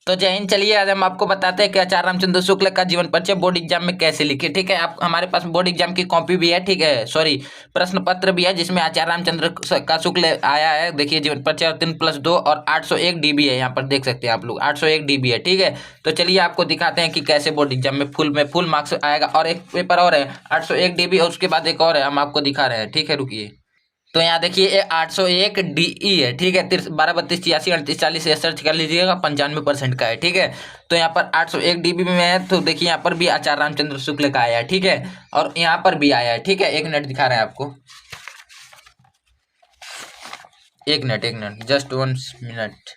तो जय हिंद। चलिए आज हम आपको बताते हैं कि आचार्य रामचंद्र शुक्ल का जीवन परिचय बोर्ड एग्जाम में कैसे लिखे। ठीक है, आप हमारे पास बोर्ड एग्जाम की कॉपी भी है, ठीक है, सॉरी प्रश्न पत्र भी है, जिसमें आचार्य रामचंद्र का शुक्ल आया है। देखिए जीवन परिचय 3+2 और 801 DB है, यहाँ पर देख सकते हैं आप लोग 801 DB है। ठीक है, तो चलिए आपको दिखाते हैं कि कैसे बोर्ड एग्जाम में फुल मार्क्स आएगा। और एक पेपर और है 801 DB और उसके बाद एक और है, हम आपको दिखा रहे हैं। ठीक है, रुकिए। तो यहाँ देखिए ये 801 DE है। ठीक है, 12 32 86 38 40 से सर्च कर लीजिएगा, 95% का है। ठीक है, तो यहाँ पर 801 DB में है। तो देखिए यहाँ पर भी आचार्य रामचंद्र शुक्ल का आया है। ठीक है, और यहाँ पर भी आया है। ठीक है, 1 मिनट दिखा रहे हैं आपको, 1 मिनट जस्ट 1 मिनट।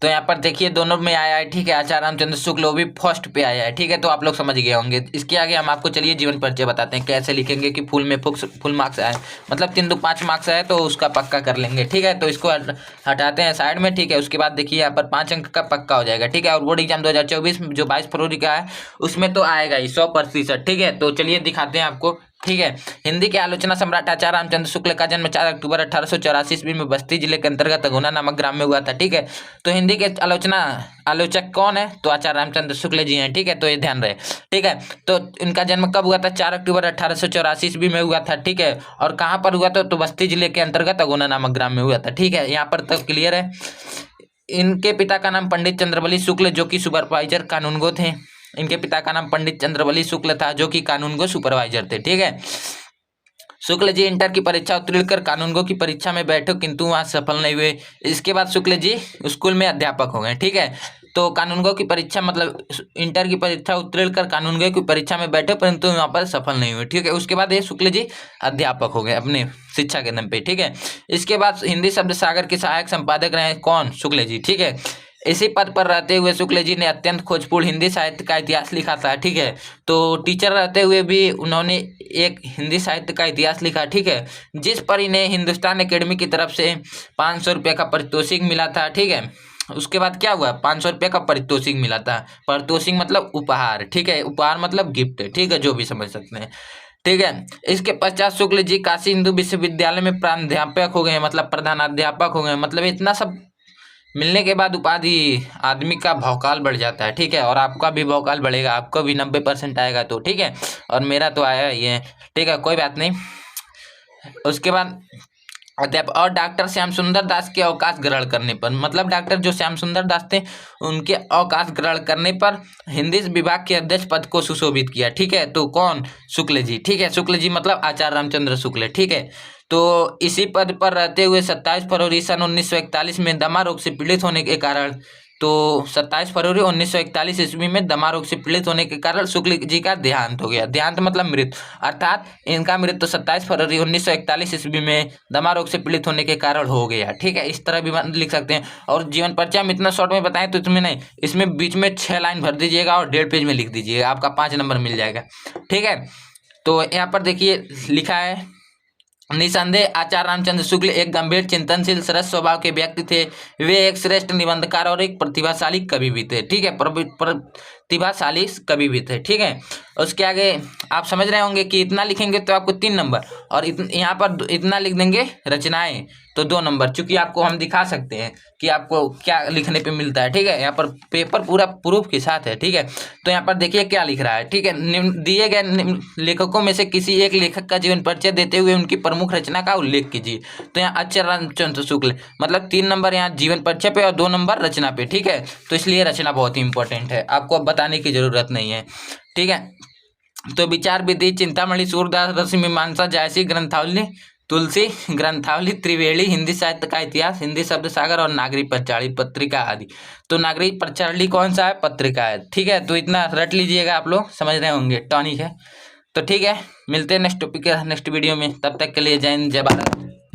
तो यहाँ पर देखिए दोनों में आया है। ठीक है, आचार्य रामचंद्र शुक्ल वो भी फर्स्ट पे आया है। ठीक है, तो आप लोग समझ गए होंगे। इसके आगे हम आपको चलिए जीवन परिचय बताते हैं कैसे लिखेंगे कि फुल मार्क्स आए, मतलब 3 2 5 मार्क्स आए तो उसका पक्का कर लेंगे। ठीक है, तो इसको हटाते हैं साइड में। ठीक है, उसके बाद देखिए यहाँ पर 5 अंक का पक्का हो जाएगा। ठीक है, और बोर्ड एग्जाम 2024 जो 22 फरवरी का है उसमें तो आएगा ही 100%। ठीक है, तो चलिए दिखाते हैं आपको। ठीक है, हिंदी के आलोचना सम्राट आचार्य रामचंद्र शुक्ल का जन्म 4 अक्टूबर 1884 ईस्वी में बस्ती जिले के अंतर्गत अगुना नामक ग्राम में हुआ था। ठीक है, तो हिंदी के आलोचक कौन है? तो आचार्य रामचंद्र शुक्ल जी हैं। ठीक है, तो ये ध्यान रहे। ठीक है, तो इनका जन्म कब हुआ था? 4 अक्टूबर 1884 ईस्वी में हुआ था। ठीक है, और कहाँ पर हुआ था? तो बस्ती जिले के अंतर्गत अगुना नामक ग्राम में हुआ था। ठीक है, यहाँ पर तक क्लियर है। इनके पिता का नाम पंडित चंद्रबली शुक्ल जो कि सुपरवाइजर कानूनगो थे। इनके पिता का नाम पंडित चंद्रबली शुक्ल था जो कि कानूनगो सुपरवाइजर थे। ठीक है, शुक्ल जी इंटर की परीक्षा उत्तीर्ण कर कानूनगो की परीक्षा में बैठे किंतु वहां सफल नहीं हुए। इसके बाद शुक्ल जी स्कूल में अध्यापक हो गए। ठीक है, तो कानूनगो की परीक्षा मतलब इंटर की परीक्षा उत्तीर्ण कर कानूनगो की परीक्षा में बैठे परंतु वहां पर सफल नहीं हुए। ठीक है, उसके बाद ये शुक्ल जी अध्यापक हो गए अपने शिक्षा के दम पे। ठीक है, इसके बाद हिंदी शब्द सागर के सहायक संपादक रहे कौन? शुक्ल जी। ठीक है, इसी पद पर रहते हुए शुक्ल जी ने अत्यंत खोजपूर्ण हिंदी साहित्य का इतिहास लिखा था। ठीक है, तो टीचर रहते हुए भी उन्होंने एक हिंदी साहित्य का इतिहास लिखा। ठीक है, जिस पर इन्हें हिंदुस्तान एकेडमी की तरफ से 500 रुपये का पारितोषिक मिला था। ठीक है, उसके बाद क्या हुआ? 500 रुपये का पारितोषिक मिला था। पारितोषिक मतलब उपहार। ठीक है, उपहार मतलब गिफ्ट। ठीक है, जो भी समझ सकते हैं। ठीक है, इसके पश्चात शुक्ल जी काशी हिंदू विश्वविद्यालय में प्राध्यापक हो गए, मतलब प्रधानाध्यापक हो गए। मतलब इतना सब मिलने के बाद उपाधि आदमी का भौकाल बढ़ जाता है। ठीक है, और आपका भी भौकाल बढ़ेगा, आपको भी 90% आएगा तो। ठीक है, और मेरा तो आया ही है। ठीक है, कोई बात नहीं। उसके बाद अध्यापक और डॉक्टर श्याम सुंदर दास के अवकाश ग्रहण करने पर, मतलब डॉक्टर जो श्याम सुंदर दास थे उनके अवकाश ग्रहण करने पर हिंदी विभाग के अध्यक्ष पद को सुशोभित किया। ठीक है, तो कौन? शुक्ल जी। ठीक है, शुक्ल जी मतलब आचार्य रामचंद्र शुक्ल। ठीक है, तो इसी पद पर रहते हुए 27 फरवरी सन 1941 में दमा रोग से पीड़ित होने के कारण, तो 27 फरवरी 1941 ईस्वी में दमा रोग से पीड़ित होने के कारण शुक्ल जी का देहांत हो गया। देहांत मतलब मृत्यु, अर्थात इनका मृत्यु 27 फरवरी 1941 ईस्वी में दमा रोग से पीड़ित होने के कारण हो गया। ठीक है, इस तरह भी लिख सकते हैं। और जीवन परिचय हम इतना शॉर्ट में बताएं तो इसमें नहीं, इसमें बीच में 6 लाइन भर दीजिएगा और 1.5 पेज में लिख दीजिएगा, आपका 5 नंबर मिल जाएगा। ठीक है, तो यहाँ पर देखिए लिखा है, निसंदेह आचार्य रामचंद्र शुक्ल एक गंभीर चिंतनशील सरस स्वभाव के व्यक्ति थे। वे एक श्रेष्ठ निबंधकार और एक प्रतिभाशाली कवि भी थे। ठीक है, प्रतिभाशाली कवि भी थे। ठीक है, उसके आगे आप समझ रहे होंगे कि इतना लिखेंगे तो आपको 3 नंबर, और यहाँ पर इतना लिख देंगे रचनाएं तो 2 नंबर, चूंकि आपको हम दिखा सकते हैं कि आपको क्या लिखने पे मिलता है। ठीक है, यहाँ पर पेपर पूरा प्रूफ के साथ है। ठीक है, तो यहाँ पर देखिए क्या लिख रहा है। ठीक है, दिए गए लेखकों में से किसी एक लेखक का जीवन परिचय देते हुए उनकी प्रमुख रचना का उल्लेख कीजिए। तो यहाँ आचार्य रामचंद्र शुक्ल मतलब 3 नंबर यहाँ जीवन परिचय पे और 2 नंबर रचना पे। ठीक है, तो इसलिए रचना बहुत ही इंपॉर्टेंट है, आपको अब बताने की जरूरत नहीं है। ठीक है, तो विचार विधि चिंतामणि सूरदास रस मीमांसा जायसी ग्रंथावली तुलसी ग्रंथावली त्रिवेणी हिंदी साहित्य का इतिहास हिंदी शब्द सागर और नागरिक प्रचारित पत्रिका आदि। तो नागरिक प्रचारित कौन सा है? पत्रिका है। ठीक है, तो इतना रट लीजिएगा, आप लोग समझ रहे होंगे, टॉनिक है। तो ठीक है, मिलते हैं नेक्स्ट टॉपिक नेक्स्ट वीडियो में, तब तक के लिए जय हिंद जय भारत।